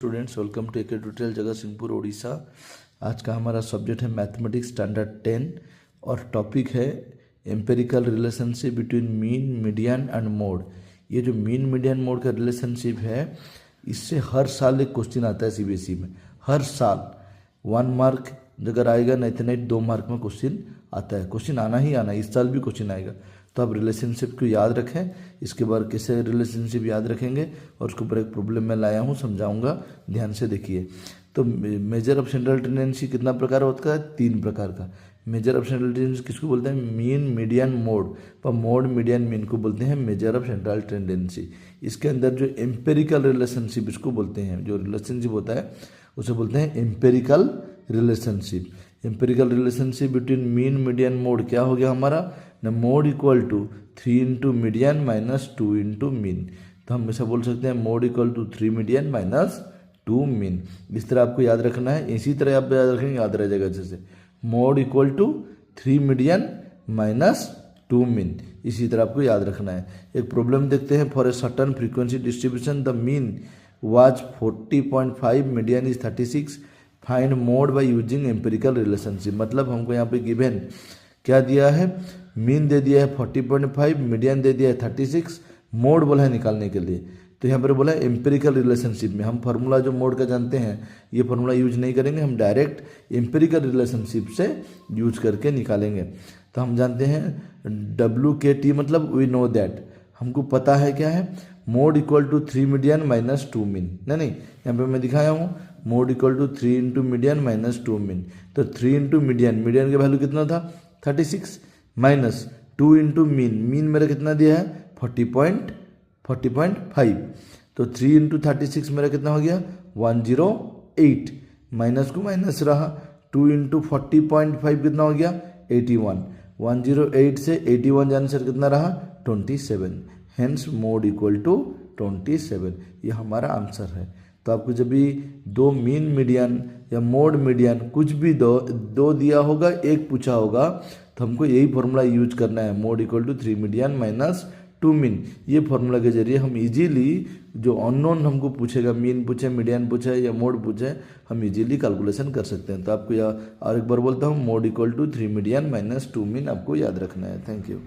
Students welcome to AK tutorial Jagatsinghpur Orissa. आज का हमारा सब्जेक्ट है मैथमेटिक्स स्टैंडर्ड 10 और टॉपिक है empirical relationship between mean median and mode. ये जो मीन मीडियन मोड का रिलेशनशिप है इससे हर साल एक क्वेश्चन आता है सीबीएसई में। हर साल 1 मार्क अगर आएगा नहीं तो नहीं 2 मार्क में क्वेश्चन आता है। क्वेश्चन आना ही आना, इस साल भी क्वेश्चन आएगा। तो आप रिलेशनशिप को याद रखें। इसके बाद कैसे रिलेशनशिप याद रखेंगे और उसके ऊपर एक प्रॉब्लम मैं लाया हूँ, समझाऊंगा, ध्यान से देखिए। तो मेजर ऑफ सेंट्रल टेंडेंसी कितना प्रकार होता है? 3 प्रकार का। मेजर ऑफ सेंट्रल टेंडेंसी किसको बोलते हैं? मीन मीडियन मोड, पर मोड मीडियन मीन को बोलते हैं मेजर ऑफ सेंट्रल टेंडेंसी। इसके अंदर जो एम्पेरिकल रिलेशनशिप इसको बोलते हैं, जो रिलेशनशिप होता है उसे बोलते हैं empirical relationship. Empirical relationship between mean median mode क्या हो गया हमारा ना, mode equal to 3 into median minus 2 into mean. तो हम ऐसा बोल सकते हैं mode equal to 3 median minus 2 mean. इस तरह आपको याद रखना है, इसी तरह आप याद रखेंगे, याद रह जाएगा। जैसे mode equal to 3 median minus 2 mean, इसी तरह आपको याद रखना है। एक प्रॉब्लम देखते हैं। For a certain frequency distribution the mean was 40.5, median is 36, find mode by using empirical relationship. मतलब हमको यहाँ पे गिवन क्या दिया है? मीन दे दिया है 40.5, मीडियन दे दिया है 36, मोड बोला है निकालने के लिए। तो यहाँ पर बोला है एम्पेरिकल रिलेशनशिप में हम फार्मूला जो मोड का जानते हैं ये फार्मूला यूज नहीं करेंगे, हम डायरेक्ट एम्पेरिकल रिलेशनशिप से यूज करके निकालेंगे। तो हम जानते हैं WKT, मतलब वी नो दैट, हमको पता है क्या है, mode equal to 3 median minus 2 mean. नहीं, यहाँ पे मैं दिखाया हूँ mode equal to 3 into median minus 2 mean. तो 3 इंटू मीडियन, मीडियन का वैल्यू कितना था? 36, माइनस 2 इंटू मीन, मीन मेरा कितना दिया है? 40.5। तो 3 इंटू 36 मेरा कितना हो गया? 108, माइनस को माइनस रहा। 2 इंटू 40.5 कितना हो गया? 81। 108 से 81 जाने से कितना रहा? 27। Hence mode equal to 27। ये हमारा आंसर है। तो आपको जब भी 2 मीन मीडियन या मोड मीडियन कुछ भी दो दिया होगा, एक पूछा होगा, तो हमको यही फॉर्मूला यूज करना है, mode equal to 3 median minus 2 mean. ये फॉर्मूला के जरिए हम इजीली जो अननोन हमको पूछेगा, मीन पूछे, मीडियन पूछे या मोड पूछे, हम इजीली कैलकुलेशन कर सकते हैं। तो आपको और एक बार बोलता हूँ, mode equal to 3 median minus 2 mean आपको याद रखना है। Thank you.